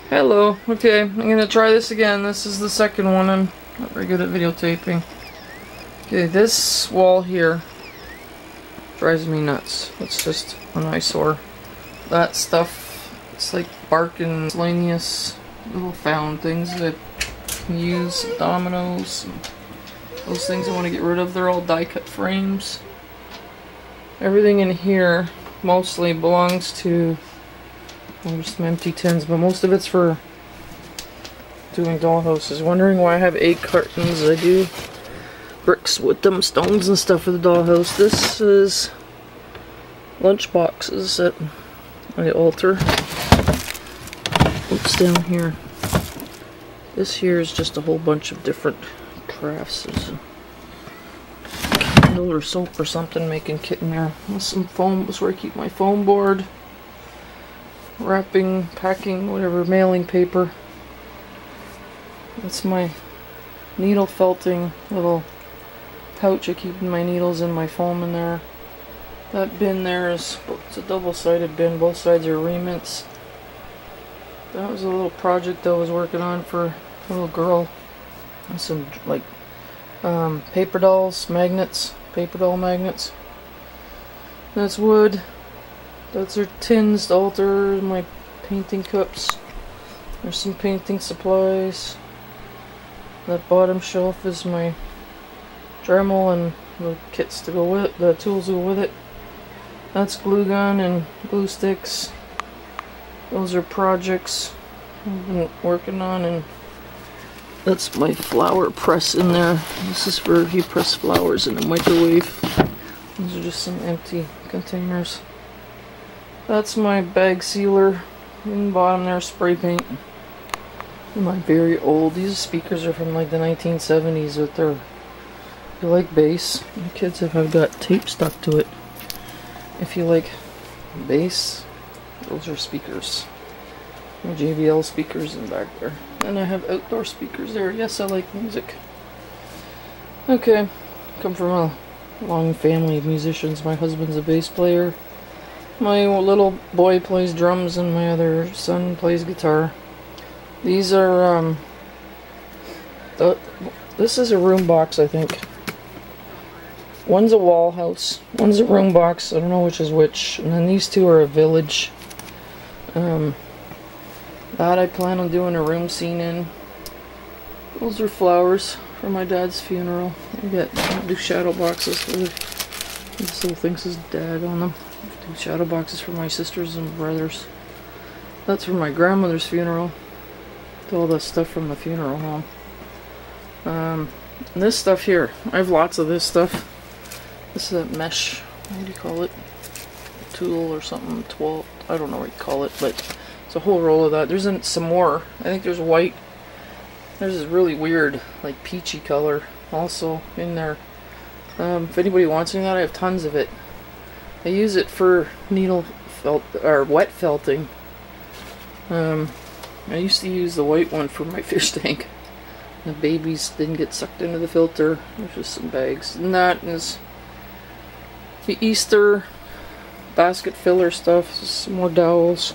Hello. Okay, I'm gonna try this again. This is the second one. I'm not very good at videotaping. Okay, this wall here drives me nuts. It's just an eyesore. That stuff, it's like bark and miscellaneous little found things that I can use. Dominoes, and those things I want to get rid of. They're all die-cut frames. Everything in here mostly belongs to, well, there's some empty tins, but most of it's for doing dollhouses. Wondering why I have 8 cartons. I do bricks with them, stones and stuff for the dollhouse. This is lunch boxes that I alter. Oops, down here. This here is just a whole bunch of different crafts. There's a candle or soap or something making kit in there. With some foam. That's where I keep my foam board. Wrapping, packing, whatever, mailing paper. That's my needle felting little pouch. I keep my needles and my foam in there. That bin there is, it's a double-sided bin. Both sides are remints. That was a little project I was working on for a little girl. And some like paper dolls, magnets, paper doll magnets. That's wood. Those are tins to alter my painting cups. There's some painting supplies. That bottom shelf is my Dremel and the kits to go with it, the tools to go with it. That's glue gun and glue sticks. Those are projects I've been working on, and that's my flower press in there. This is for if you press flowers in a microwave. These are just some empty containers. That's my bag sealer. In the bottom there, spray paint. My very old, these speakers are from like the 1970s, but they like bass. The kids have got tape stuck to it. If you like bass, those are speakers. My JBL speakers in back there. And I have outdoor speakers there. Yes, I like music. Okay, come from a long family of musicians. My husband's a bass player. My little boy plays drums and my other son plays guitar. These are, this is a room box, I think. One's a wall house, one's a room box, I don't know which is which. And then these two are a village. That I plan on doing a room scene in. Those are flowers for my dad's funeral. I do shadow boxes for this little thing says dad on them. I do shadow boxes for my sisters and brothers. That's for my grandmother's funeral. All the stuff from the funeral home. This stuff here, I have lots of this stuff. This is a mesh, what do you call it? Tool or something, 12, I don't know what you call it, but it's a whole roll of that. There's some more. I think there's white. There's this really weird, like peachy color also in there. If anybody wants any of that, I have tons of it. I use it for needle felt or wet felting. I used to use the white one for my fish tank. The babies didn't get sucked into the filter. There's just some bags. And that is the Easter basket filler stuff. Some more dowels.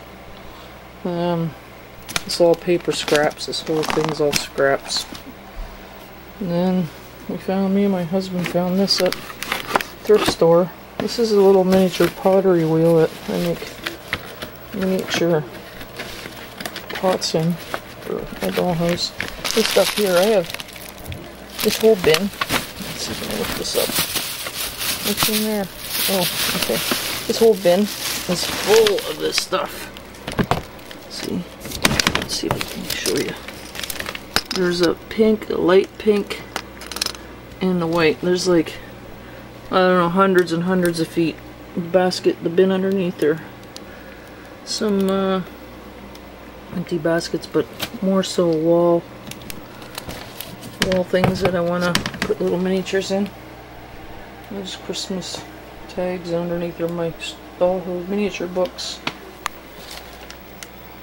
It's all paper scraps. This whole thing's all scraps. And then me and my husband found this at thrift store. This is a little miniature pottery wheel that I make miniature pots in for my dollhouse. This stuff here, I have this whole bin. Let's see if I can lift this up. What's in there? Oh, okay. This whole bin is full of this stuff. Let's see if I can show you. There's a pink, a light pink, and a white. There's like, I don't know, hundreds and hundreds of feet. The basket, the bin underneath there. Some empty baskets, but more so wall things that I want to put little miniatures in. There's Christmas tags underneath there. My dollhouse miniature books.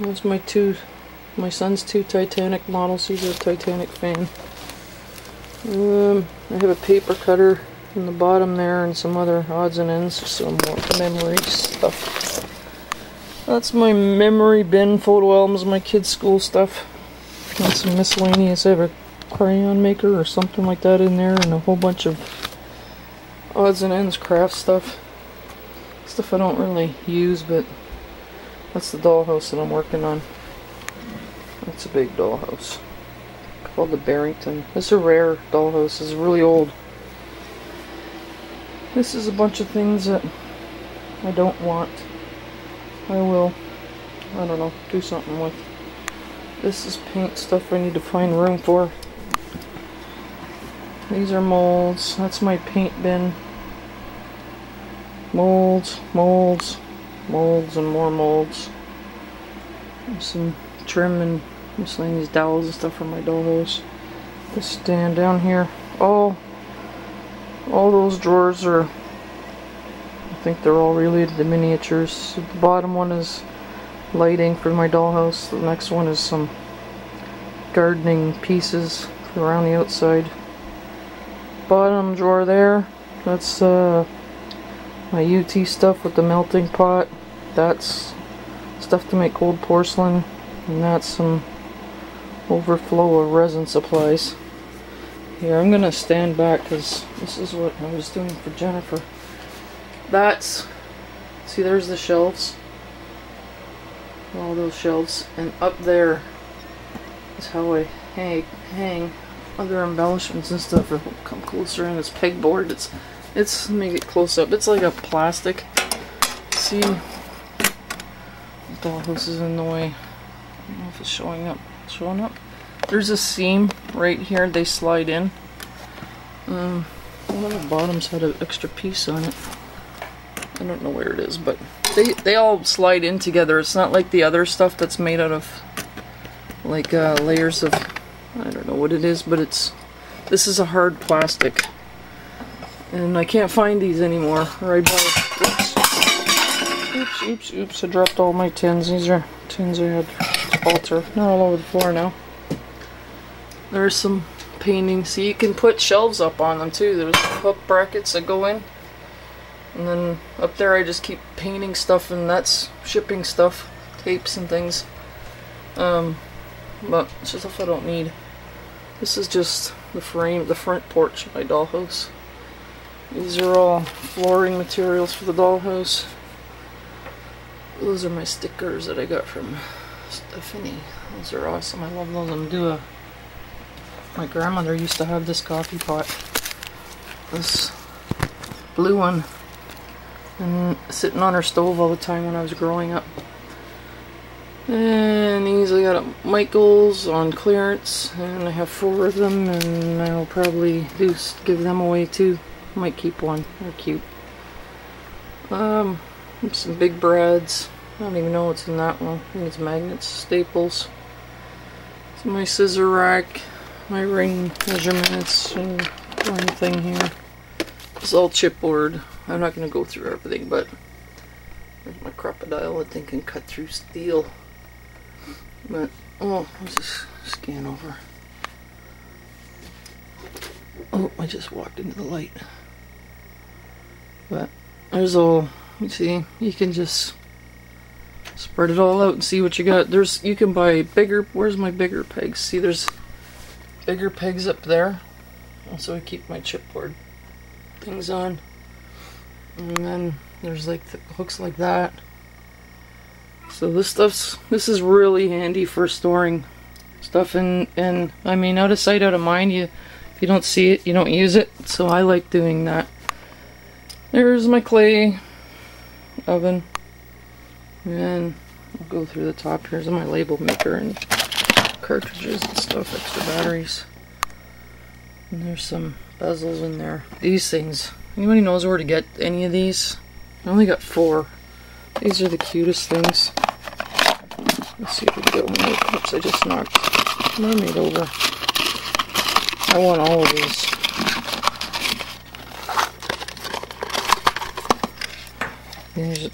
There's my son's 2 Titanic models. He's a Titanic fan. I have a paper cutter in the bottom there and some other odds and ends, some more memory stuff. That's my memory bin, photo albums, my kids' school stuff. And some miscellaneous. I have a crayon maker or something like that in there, and a whole bunch of odds and ends craft stuff. Stuff I don't really use, but that's the dollhouse that I'm working on. That's a big dollhouse. Called the Barrington. This is a rare dollhouse. This is really old. This is a bunch of things that I don't want. I will, I don't know, do something with. This is paint stuff I need to find room for. These are molds. That's my paint bin. Molds, molds, molds, and more molds. There's some trim and miscellaneous dowels and stuff from my dollhouse. This stand down here. All those drawers are, I think they're all related to miniatures. So the bottom one is lighting for my dollhouse. The next one is some gardening pieces for around the outside. Bottom drawer there, that's my UT stuff with the melting pot. That's stuff to make cold porcelain, and that's some overflow of resin supplies. Here, I'm gonna stand back because this is what I was doing for Jennifer. That's, see, there's the shelves, all those shelves, and up there is how I hang other embellishments and stuff. Or come closer, and it's pegboard. It's let me get close up. It's like a plastic. See, the dollhouse is in the way. I don't know if it's showing up. Showing up. There's a seam right here. They slide in. One of the bottoms had an extra piece on it. I don't know where it is, but they all slide in together. It's not like the other stuff that's made out of like layers of, I don't know what it is, but this is a hard plastic, and I can't find these anymore. Or I bought, oops, I dropped all my tins. These are tins I had to alter. They're all over the floor now. There's some painting. See, you can put shelves up on them too. There's hook brackets that go in. And then up there I just keep painting stuff, and that's shipping stuff, tapes and things. But it's just stuff I don't need. This is just the frame, the front porch of my dollhouse. These are all flooring materials for the dollhouse. Those are my stickers that I got from Stephanie. Those are awesome. I love those. My grandmother used to have this coffee pot. This blue one. And sitting on her stove all the time when I was growing up. And these I got at Michael's on clearance, and I have 4 of them, and I'll probably give them away too. Might keep one. They're cute. Some Big Brads. I don't even know what's in that one. I think it's magnets, staples. It's my scissor rack, my ring measurements, and one thing here. It's all chipboard. I'm not going to go through everything, but there's my crocodile. That thing can cut through steel. But, oh, let's just scan over. Oh, I just walked into the light. But there's all, you see, you can just spread it all out and see what you got. You can buy bigger, where's my bigger pegs? See, there's bigger pegs up there. So I keep my chipboard things on. And then there's like the hooks like that. So this is really handy for storing stuff, and I mean, out of sight, out of mind. If you don't see it, you don't use it. So I like doing that. There's my clay oven, and I'll go through the top. Here's my label maker and cartridges and stuff, extra batteries. And there's some bezels in there. These things. Anybody knows where to get any of these? I only got 4. These are the cutest things. Let's see if we can get one of the cups I just knocked Mermaid over. I want all of these.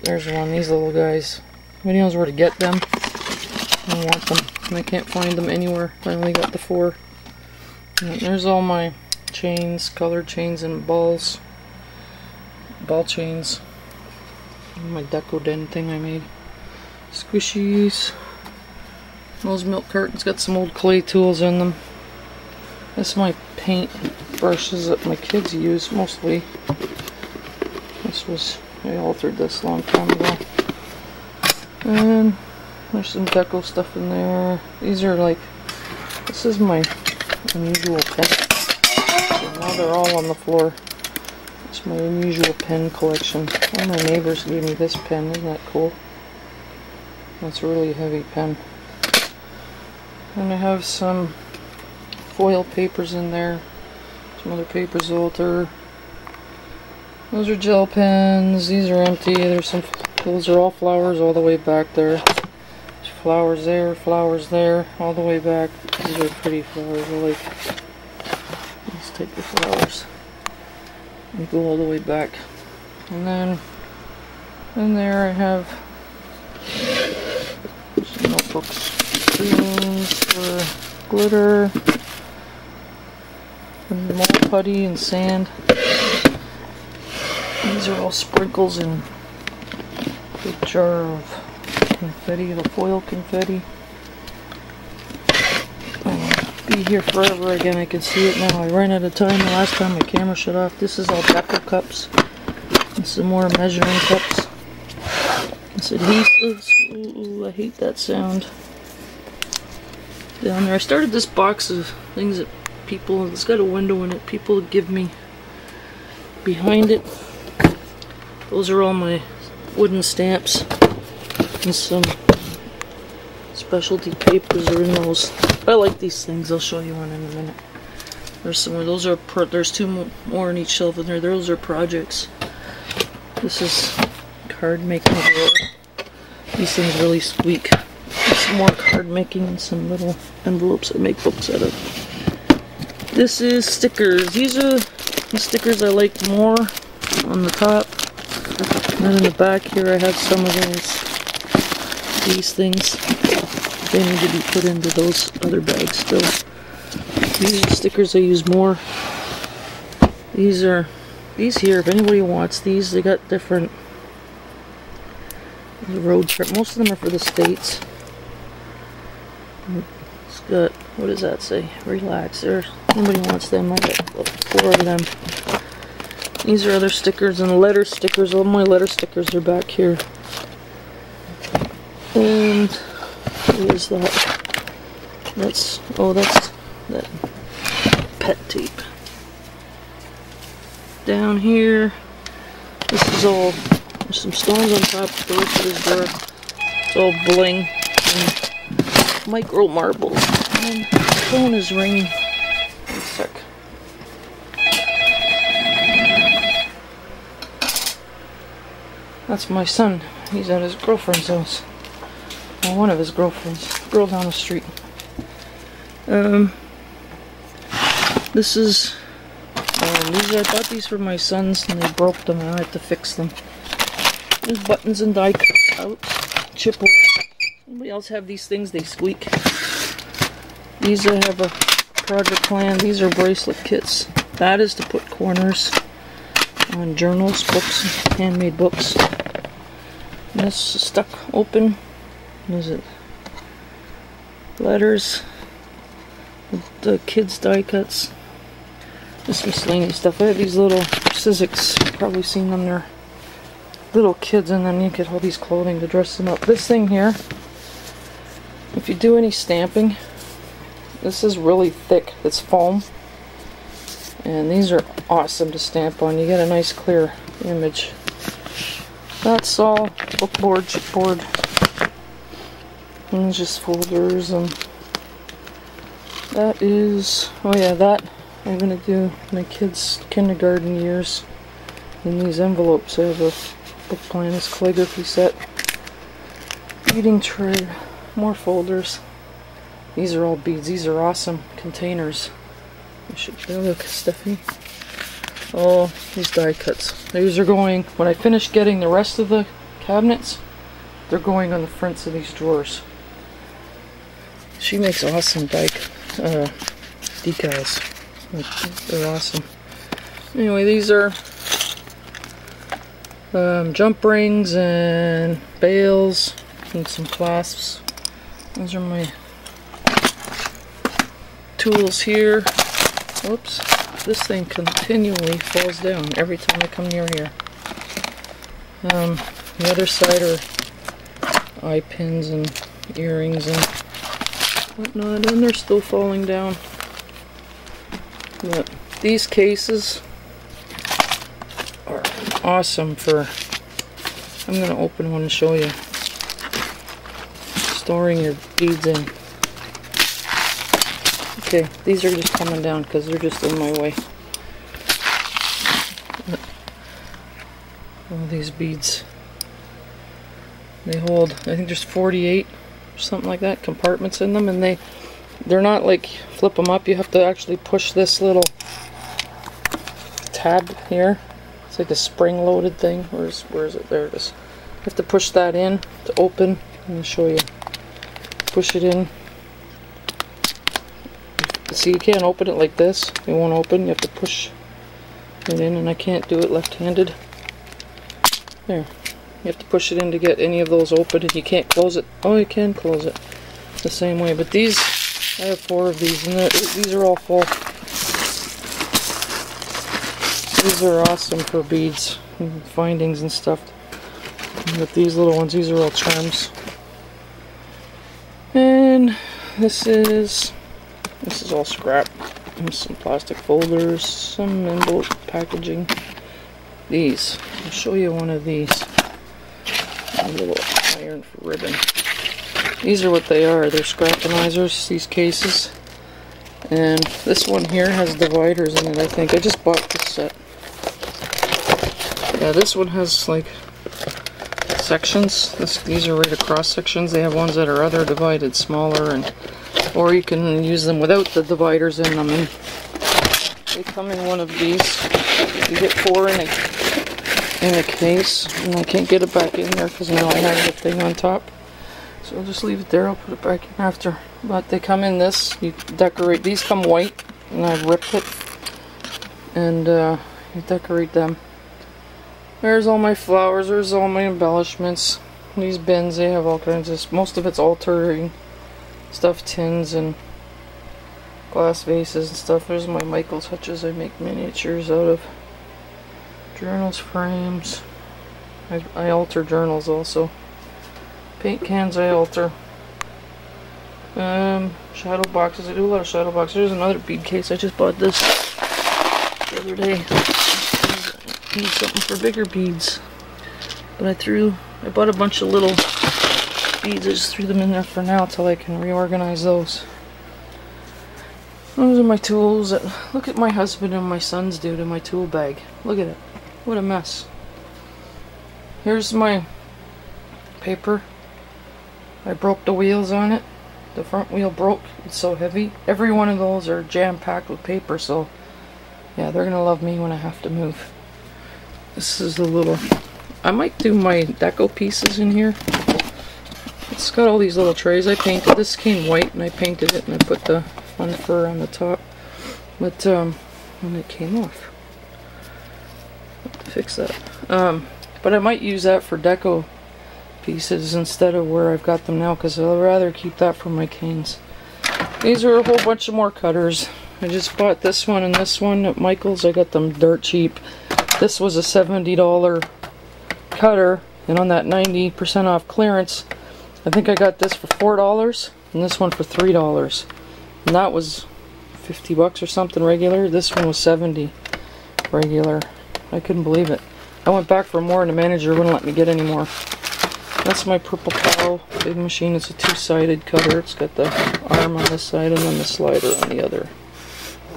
There's one. These little guys. Anybody knows where to get them? I want them, and I can't find them anywhere. I only got the 4. And there's all my chains, colored chains, and balls. Ball chains. My Deco Den thing I made. squishies. Those milk cartons got some old clay tools in them. That's my paint brushes that my kids use mostly. I altered this a long time ago. And there's some deco stuff in there. These are like, this is my unusual pen. So now they're all on the floor. It's my unusual pen collection. One of my neighbors gave me this pen. Isn't that cool? That's a really heavy pen. And I have some foil papers in there. Some other papers to alter. Those are gel pens. These are empty. Those are all flowers all the way back there. There's flowers there, all the way back. These are pretty flowers. I like these type of flowers. They go all the way back. And then in there I have some notebooks. Creams for glitter. And more putty and sand. These are all sprinkles in a big jar of confetti, the foil confetti. I'll be here forever again. I can see it now. I ran out of time the last time my camera shut off. This is all Deco cups and some more measuring cups. It's adhesives. Ooh, I hate that sound. Down there, I started this box of things that people, it's got a window in it, people give me. Behind it, those are all my wooden stamps and some specialty papers are in those. I like these things. I'll show you one in a minute. There's some of those are there's two more in each shelf in there. Those are projects. This is card making drawer. These things really squeak. There's some more card making and some little envelopes I make books out of. This is stickers. These are the stickers I like more on the top. And then in the back here I have some of these things. They need to be put into those other bags still. These are stickers I use more. These here, if anybody wants these, they got different road trip. Most of them are for the States. It's got, what does that say? Relax. There. Nobody wants them. I got 4 of them. These are other stickers and letter stickers. All my letter stickers are back here. And what is that? That's that pet tape. Down here, this is all, there's some stones on top of the rest of this drawer. It's all bling and micro marbles. And the phone is ringing. One sec. That's my son. He's at his girlfriend's house. Well, one of his girlfriends. Girl down the street. This is... I bought these for my sons and they broke them and I had to fix them. There's buttons and die cuts out. Chipboard. Anybody else have these things? They squeak. These I have a project plan. These are bracelet kits. That is to put corners on journals, books, handmade books. And this is stuck open. What is it? Letters. The kids' die cuts. This miscellaneous stuff. I have these little Sizzix. You've probably seen them. They're little kids, and then you get all these clothing to dress them up. This thing here, if you do any stamping, this is really thick. It's foam. And these are awesome to stamp on. You get a nice clear image. That's all bookboard, chipboard. And just folders. And that is, oh yeah, that I'm going to do my kids' kindergarten years in these envelopes. I have a book plan, this calligraphy set. Reading tray, more folders. These are all beads. These are awesome containers. I should show you, look, Stephanie. Oh, these die cuts. These are going, when I finish getting the rest of the cabinets, they're going on the fronts of these drawers. She makes awesome decals. They're awesome. Anyway, these are jump rings and bales. and some clasps. Those are my tools here. Whoops, this thing continually falls down every time I come near here. The other side are eye pins and earrings and whatnot, and they're still falling down. But these cases are awesome for, I'm going to open one and show you, storing your beads in. Okay, these are just coming down because they're just in my way. All these beads, they hold, I think there's 48 or something like that compartments in them, and they're not like flip them up. You have to actually push this little tab here. It's like a spring-loaded thing. Where is it? There it is. You have to push that in to open. Let me show you. Push it in. See, you can't open it like this. It won't open. You have to push it in, and I can't do it left-handed. There. You have to push it in to get any of those open, and you can't close it. Oh, you can close it the same way. But these, I have 4 of these, and these are all full. These are awesome for beads and findings and stuff. But these little ones, these are all charms. And this is all scrap. There's some plastic folders, some envelope packaging. These, I'll show you one of these. A little iron for ribbon. These are what they are. They're scrapanizers, these cases. And this one here has dividers in it, I think. I just bought this set. Yeah, this one has like sections. These are right across sections. They have ones that are other divided, smaller, or you can use them without the dividers in them. And they come in one of these. You get 4 in a case, and I can't get it back in there because now I have the thing on top. So I'll just leave it there. I'll put it back in after. But they come in this. You decorate. These come white, and I've ripped it, and you decorate them. There's all my flowers. There's all my embellishments. These bins, they have all kinds of. Most of it's altering stuff, tins and glass vases and stuff. There's my Michael touches. I make miniatures out of. Journals, frames. I alter journals also. Paint cans I alter. Shadow boxes. I do a lot of shadow boxes. There's another bead case. I just bought this the other day. I need something for bigger beads. But I bought a bunch of little beads. I just threw them in there for now until I can reorganize those. Those are my tools. Look at my husband and my sons do to my tool bag. Look at it. What a mess. Here's my paper. I broke the wheels on it. The front wheel broke. It's so heavy. Every one of those are jam-packed with paper, so yeah, they're gonna love me when I have to move. This is a little... I might do my deco pieces in here. It's got all these little trays I painted. This came white and I painted it and I put the fun fur on the top. But when it came off. Fix that. But I might use that for deco pieces instead of where I've got them now, because I'd rather keep that for my canes. These are a whole bunch of more cutters. I just bought this one and this one at Michael's. I got them dirt cheap. This was a $70 cutter, and on that 90% off clearance, I think I got this for $4 and this one for $3. And that was 50 bucks or something regular. This one was 70 regular. I couldn't believe it. I went back for more and the manager wouldn't let me get any more. That's my Purple Cow big machine. It's a 2-sided cutter. It's got the arm on this side and then the slider on the other.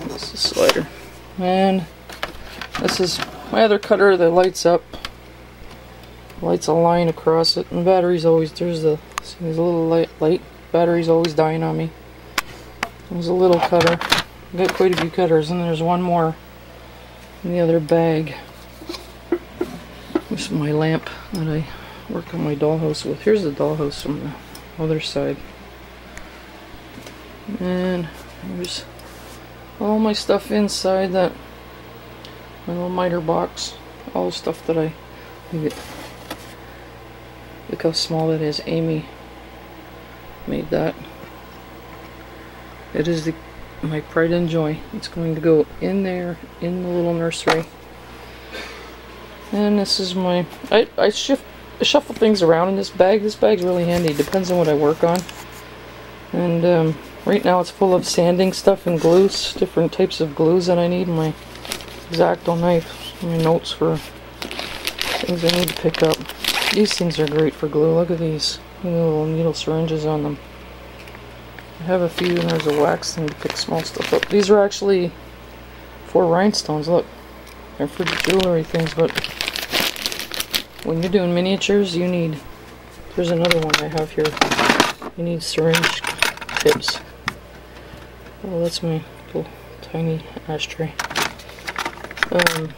This is the slider. And this is my other cutter that lights up. Lights a line across it. And batteries always, there's a little light. Battery's always dying on me. There's a little cutter. I've got quite a few cutters, and there's one more in the other bag. This is my lamp that I work on my dollhouse with. Here's the dollhouse from the other side. And there's all my stuff inside that, my little miter box. All the stuff that look how small it is. Amy made that. It is my pride and joy. It's going to go in there in the little nursery. And this is my, I shuffle things around in this bag. This bag's really handy. It depends on what I work on. And right now it's full of sanding stuff and glues, different types of glues that I need. My X-Acto knife, my notes for things I need to pick up. These things are great for glue. Look at these little needle syringes on them. I have a few, and there's a wax thing to pick small stuff up. These are actually for rhinestones. Look, they're for jewelry things, but when you're doing miniatures, you need, there's another one I have here. You need syringe tips. Oh, that's my little tiny ashtray. I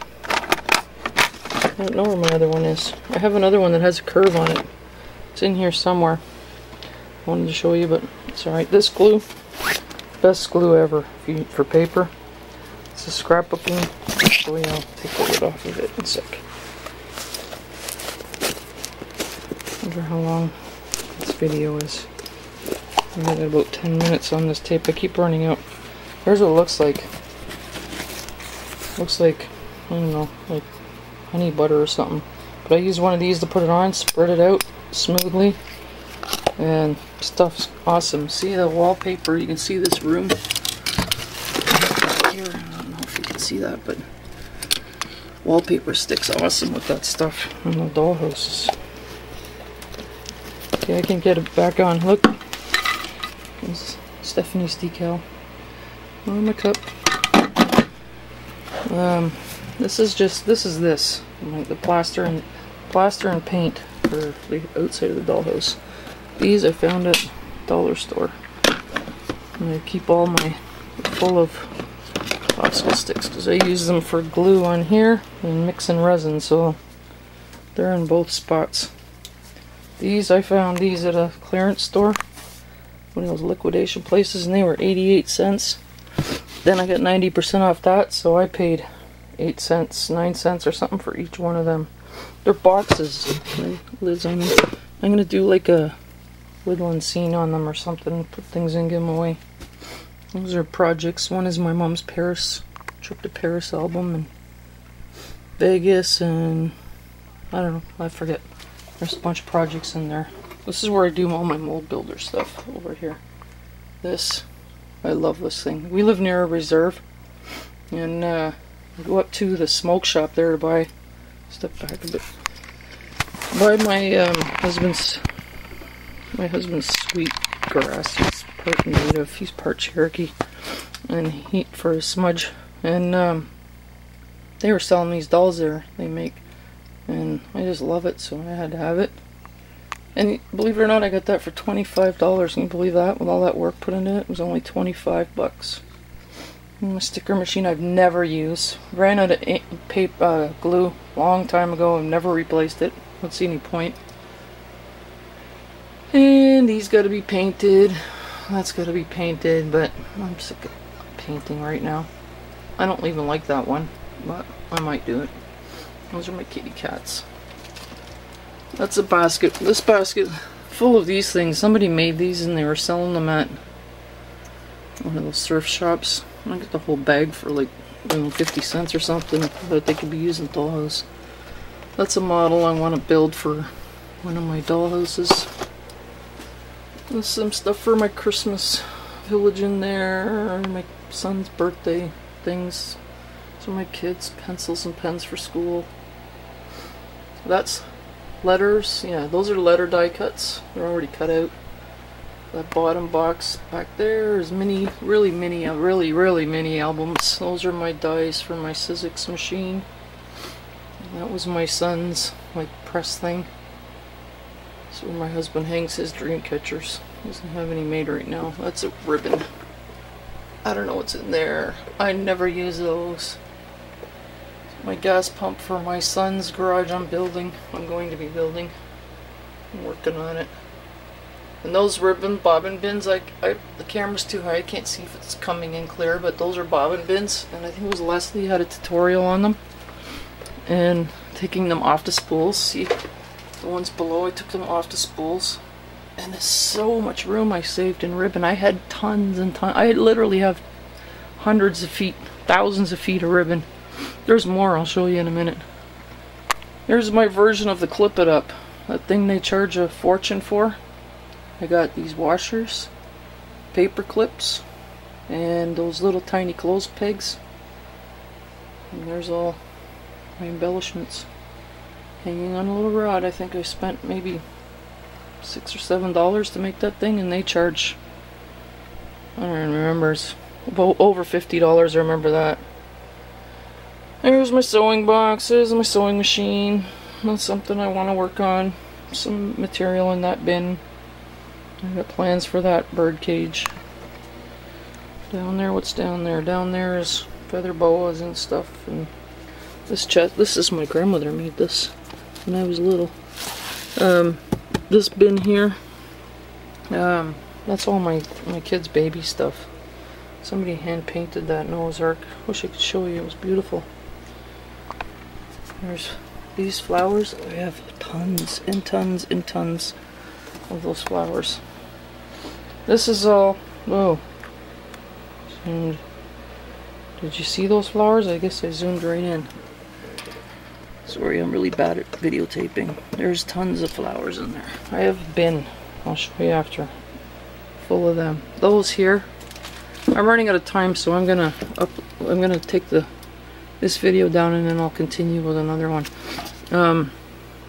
don't know where my other one is. I have another one that has a curve on it. It's in here somewhere. I wanted to show you, but it's alright. This glue, best glue ever for paper. It's a scrapbooking. I'll show you. I'll take the lid off of it in a sec. I wonder how long this video is. I got about 10 minutes on this tape. I keep running out. Here's what it looks like. Looks like, I don't know, like honey butter or something. But I use one of these to put it on, spread it out smoothly, and stuff's awesome. See the wallpaper? You can see this room here. I don't know if you can see that, but wallpaper sticks awesome with that stuff on the dollhouses. Okay, I can get it back on. Look, there's Stephanie's decal on my cup. This is like the plaster and paint for the outside of the dollhouse. These I found at dollar store, and I keep all my full of popsicle sticks because I use them for glue on here and mixing resin, so they're in both spots. These I found these at a clearance store, one of those liquidation places, and they were 88 cents. Then I got 90% off that, so I paid 8 cents, 9 cents or something for each one of them. They're boxes, lids on them. I'm gonna do like a woodland scene on them or something, put things in, give them away. Those are projects. One is my mom's Paris, trip to Paris album, and Vegas, and I don't know, I forget. There's a bunch of projects in there. This is where I do all my mold builder stuff, over here. This, I love this thing. We live near a reserve, and I go up to the smoke shop there to buy, step back a bit, buy my husband's sweet grass. He's part native, he's part Cherokee, and heat for his smudge. And they were selling these dolls there they make, and I just love it, so I had to have it. And believe it or not, I got that for $25. Can you believe that? With all that work put into it, it was only 25 bucks. And my sticker machine I've never used. Ran out of paper, glue a long time ago. I've never replaced it. Don't see any point. And these got to be painted. That's got to be painted, but I'm sick of painting right now. I don't even like that one, but I might do it. Those are my kitty cats. That's a basket. This basket full of these things. Somebody made these and they were selling them at one of those thrift shops. I got the whole bag for like, I don't know, 50 cents or something, but they could be used in dollhouse. That's a model I want to build for one of my dollhouses. There's some stuff for my Christmas village in there, my son's birthday things. So my kids' pencils and pens for school. That's letters. Yeah, those are letter die cuts. They're already cut out. That bottom box back there is really mini albums. Those are my dies for my Sizzix machine. And that was my son's like press thing. That's where my husband hangs his dream catchers. He doesn't have any made right now. That's a ribbon. I don't know what's in there. I never use those. My gas pump for my son's garage I'm going to be building. I'm working on it. And those bobbin bins, the camera's too high, I can't see if it's coming in clear, but those are bobbin bins, and I think it was Leslie had a tutorial on them. And taking them off the spools, see the ones below, I took them off the spools And there's so much room I saved in ribbon. I had tons and tons. I literally have hundreds of feet, thousands of feet of ribbon. There's more, I'll show you in a minute. Here's my version of the Clip It Up. That thing they charge a fortune for. I got these washers, paper clips, and those little tiny clothes pegs. And there's all my embellishments hanging on a little rod. I think I spent maybe $6 or $7 to make that thing, and they charge, I don't even remember, it's about over $50. I remember that. Here's my sewing box. There's my sewing machine. That's something I want to work on. Some material in that bin. I got plans for that bird cage. Down there, what's down there? Down there is feather boas and stuff. And this chest, this is my grandmother made this when I was little. This bin here, that's all my kids' baby stuff. Somebody hand painted that Noah's Ark. Wish I could show you, it was beautiful. There's these flowers. I have tons and tons and tons of those flowers. This is all, whoa. And did you see those flowers? I guess I zoomed right in. Sorry, I'm really bad at videotaping. There's tons of flowers in there. I have a bin, I'll show you after, full of them. Those here, I'm running out of time, so I'm gonna take this video down and then I'll continue with another one.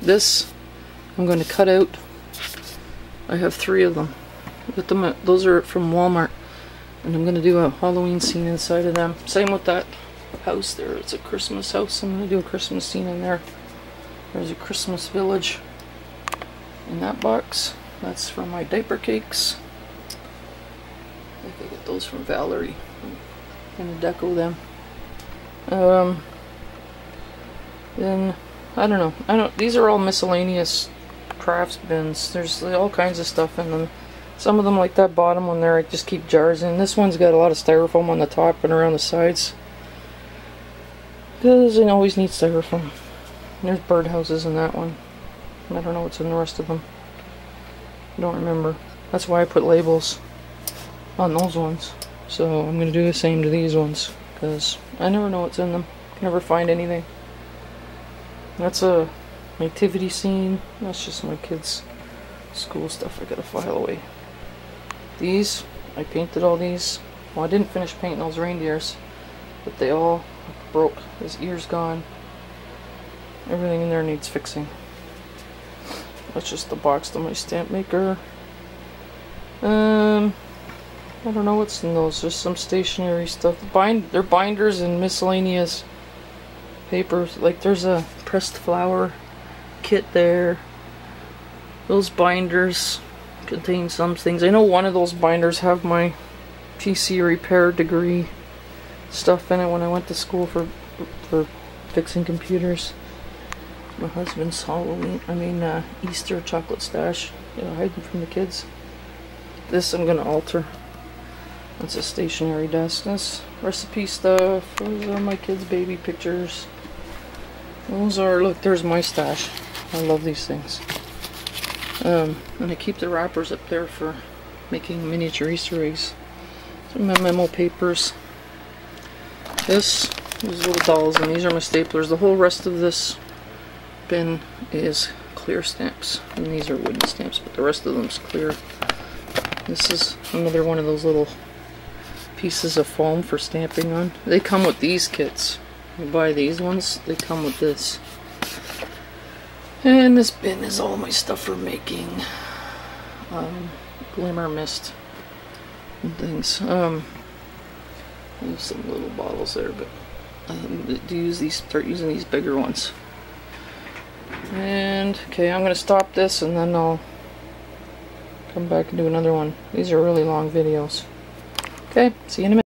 This I'm going to cut out. I have 3 of them. Those are from Walmart, and I'm going to do a Halloween scene inside of them. Same with that house there. It's a Christmas house. I'm going to do a Christmas scene in there. There's a Christmas village in that box. That's for my diaper cakes. I think I get those from Valerie. I'm going to deco them. Then I don't know. These are all miscellaneous crafts bins. There's all kinds of stuff in them. Some of them, like that bottom one there, I just keep jars in. This one's got a lot of styrofoam on the top and around the sides. Doesn't always need styrofoam. There's birdhouses in that one. I don't know what's in the rest of them. I don't remember. That's why I put labels on those ones. So I'm going to do the same to these ones, because I never know what's in them. Never find anything. That's a nativity scene. That's just my kids' school stuff I gotta file away. These, I painted all these. Well, I didn't finish painting those reindeers, but they all broke. His ear's gone. Everything in there needs fixing. That's just the box to my stamp maker. I don't know what's in those. There's some stationery stuff. They're binders and miscellaneous papers. Like there's a pressed flower kit there. Those binders contain some things. I know one of those binders have my PC repair degree stuff in it when I went to school for fixing computers. My husband's Easter chocolate stash. You know, hiding from the kids. This I'm gonna alter. That's a stationary desk. That's recipe stuff. Those are my kids' baby pictures. Those are, look, there's my stash. I love these things. And I keep the wrappers up there for making miniature Easter eggs. Some memo papers. These little dolls, and these are my staplers. The whole rest of this bin is clear stamps, and these are wooden stamps, but the rest of them's clear. This is another one of those little pieces of foam for stamping on. They come with these kits. You buy these ones, they come with this. And this bin is all my stuff for making glimmer mist and things. There's some little bottles there, but start using these bigger ones. And okay, I'm gonna stop this and then I'll come back and do another one. These are really long videos. Okay, see you in a minute.